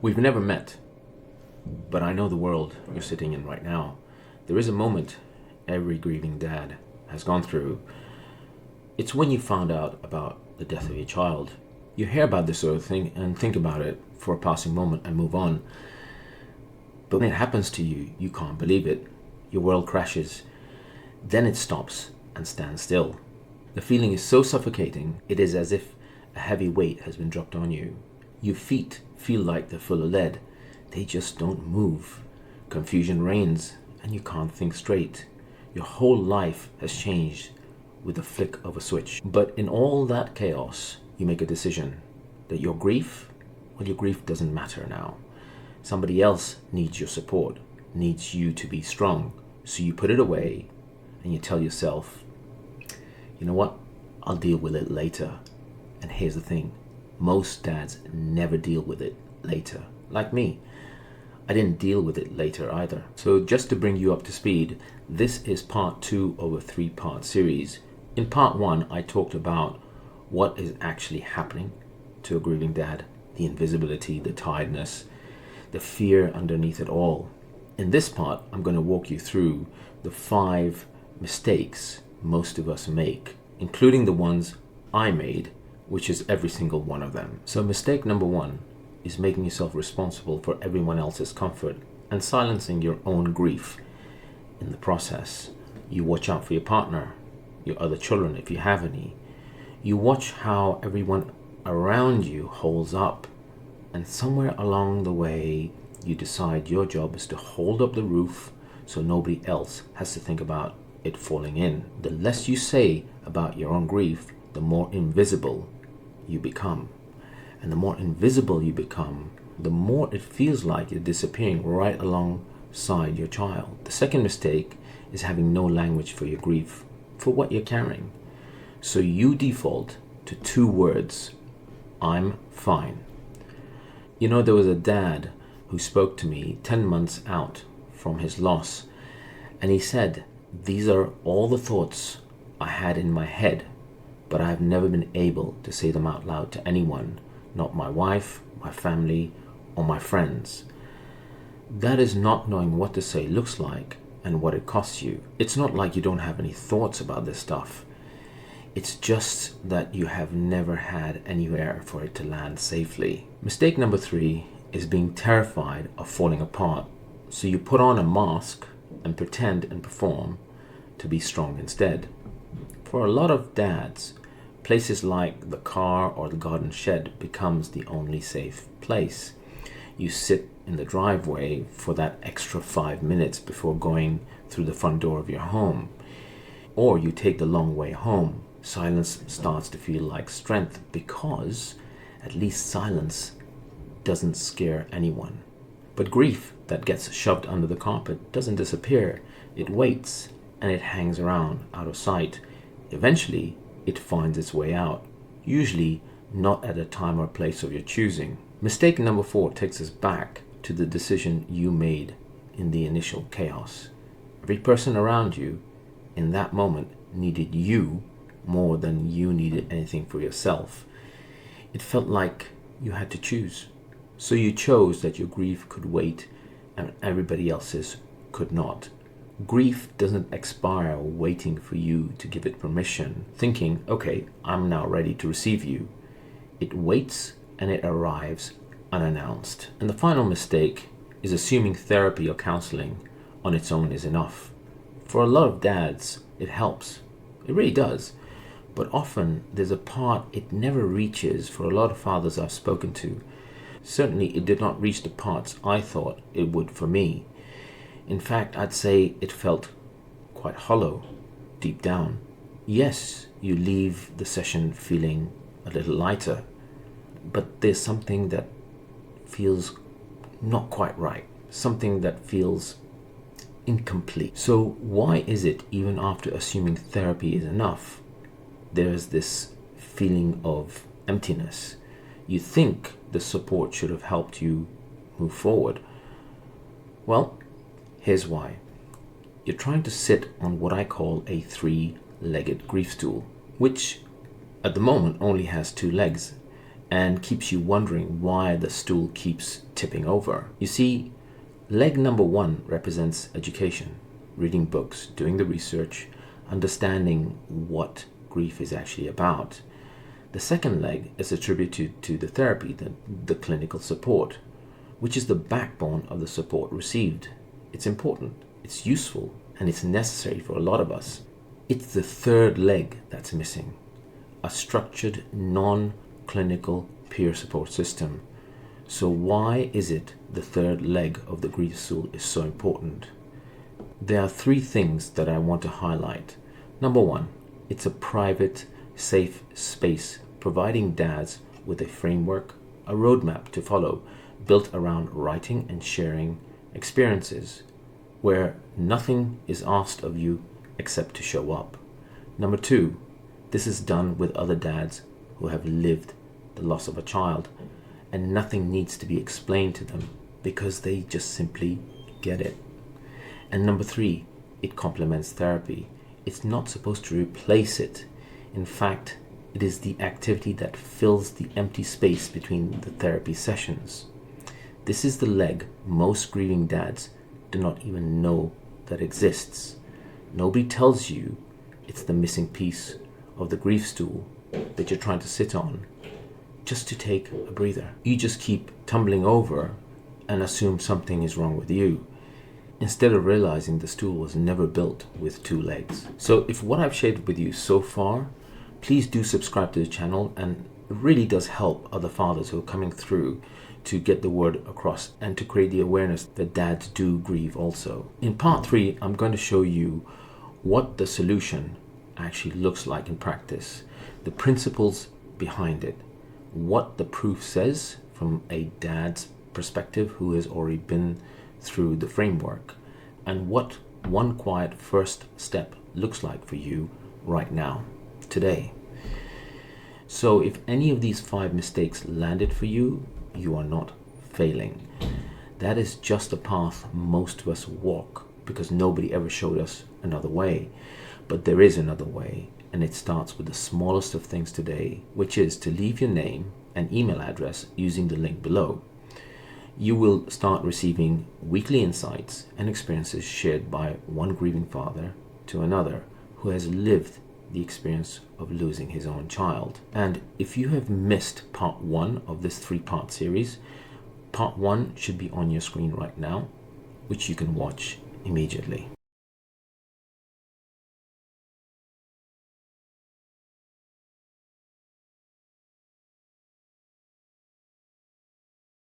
We've never met, but I know the world you're sitting in right now. There is a moment every grieving dad has gone through. It's when you found out about the death of your child. You hear about this sort of thing and think about it for a passing moment and move on. But when it happens to you, you can't believe it. Your world crashes. Then it stops and stands still. The feeling is so suffocating, it is as if a heavy weight has been dropped on you. Your feet feel like they're full of lead. They just don't move. Confusion reigns and you can't think straight. Your whole life has changed with the flick of a switch. But in all that chaos, you make a decision that your grief doesn't matter now. Somebody else needs your support, needs you to be strong. So you put it away and you tell yourself, you know what? I'll deal with it later. And here's the thing. Most dads never deal with it later. Like me. I didn't deal with it later either. So just to bring you up to speed, this is part 2 of a 3-part series. In part 1, I talked about what is actually happening to a grieving dad, the invisibility, the tiredness, the fear underneath it all. In this part, I'm going to walk you through the 5 mistakes most of us make, including the ones I made, which is every single one of them. So mistake number 1 is making yourself responsible for everyone else's comfort and silencing your own grief. In the process, you watch out for your partner, your other children if you have any. You watch how everyone around you holds up, and somewhere along the way, you decide your job is to hold up the roof so nobody else has to think about it falling in. The less you say about your own grief, the more invisible you become. And the more invisible you become, the more it feels like you're disappearing right alongside your child. The second mistake is having no language for your grief, for what you're carrying. So you default to 2 words: I'm fine. You know, there was a dad who spoke to me 10 months out from his loss, and he said, these are all the thoughts I had in my head, but I've never been able to say them out loud to anyone, not my wife, my family, or my friends. That is not knowing what to say looks like and what it costs you. It's not like you don't have any thoughts about this stuff. It's just that you have never had anywhere for it to land safely. Mistake number 3 is being terrified of falling apart. So you put on a mask and pretend and perform to be strong instead. For a lot of dads, places like the car or the garden shed becomes the only safe place. You sit in the driveway for that extra 5 minutes before going through the front door of your home. Or you take the long way home. Silence starts to feel like strength because at least silence doesn't scare anyone. But grief that gets shoved under the carpet doesn't disappear. It waits and it hangs around out of sight. Eventually, it finds its way out, usually not at a time or place of your choosing. Mistake number 4 takes us back to the decision you made in the initial chaos. Every person around you in that moment needed you more than you needed anything for yourself. It felt like you had to choose. So you chose that your grief could wait and everybody else's could not. Grief doesn't expire waiting for you to give it permission, thinking, okay, I'm now ready to receive you. It waits and it arrives unannounced. And the final mistake is assuming therapy or counseling on its own is enough. For a lot of dads, it helps. It really does. But often there's a part it never reaches for a lot of fathers I've spoken to. Certainly it did not reach the parts I thought it would for me. In fact, I'd say it felt quite hollow deep down. Yes, you leave the session feeling a little lighter, but there's something that feels not quite right, something that feels incomplete. So why is it even after assuming therapy is enough, there's this feeling of emptiness? You think the support should have helped you move forward. Well, here's why. You're trying to sit on what I call a 3-legged grief stool, which at the moment only has 2 legs. and keeps you wondering why the stool keeps tipping over. You see, leg number 1 represents education, reading books, doing the research, understanding what grief is actually about. The second leg is attributed to the therapy, the clinical support, which is the backbone of the support received. It's important, it's useful, and it's necessary for a lot of us. It's the third leg that's missing, a structured, non-clinical peer support system. So why is it the third leg of the grief stool is so important? There are 3 things that I want to highlight. Number 1, it's a private, safe space providing dads with a framework, a roadmap to follow, built around writing and sharing experiences, where nothing is asked of you except to show up. Number 2, this is done with other dads who have lived the loss of a child, and nothing needs to be explained to them because they just simply get it. And number 3, it complements therapy. It's not supposed to replace it. In fact, it is the activity that fills the empty space between the therapy sessions. This is the leg most grieving dads do not even know that exists. Nobody tells you it's the missing piece of the grief stool that you're trying to sit on just to take a breather. You just keep tumbling over and assume something is wrong with you, instead of realizing the stool was never built with 2 legs. So if what I've shared with you so far, please do subscribe to the channel, and it really does help other fathers who are coming through to get the word across and to create the awareness that dads do grieve also. In part 3, I'm going to show you what the solution actually looks like in practice, the principles behind it, what the proof says from a dad's perspective who has already been through the framework, and what one quiet first step looks like for you right now, today. So if any of these 5 mistakes landed for you, you are not failing. That is just the path most of us walk because nobody ever showed us another way. But there is another way, and it starts with the smallest of things today, which is to leave your name and email address using the link below. You will start receiving weekly insights and experiences shared by one grieving father to another who has lived the experience of losing his own child. And if you have missed part 1 of this 3-part series, part 1 should be on your screen right now, which you can watch immediately.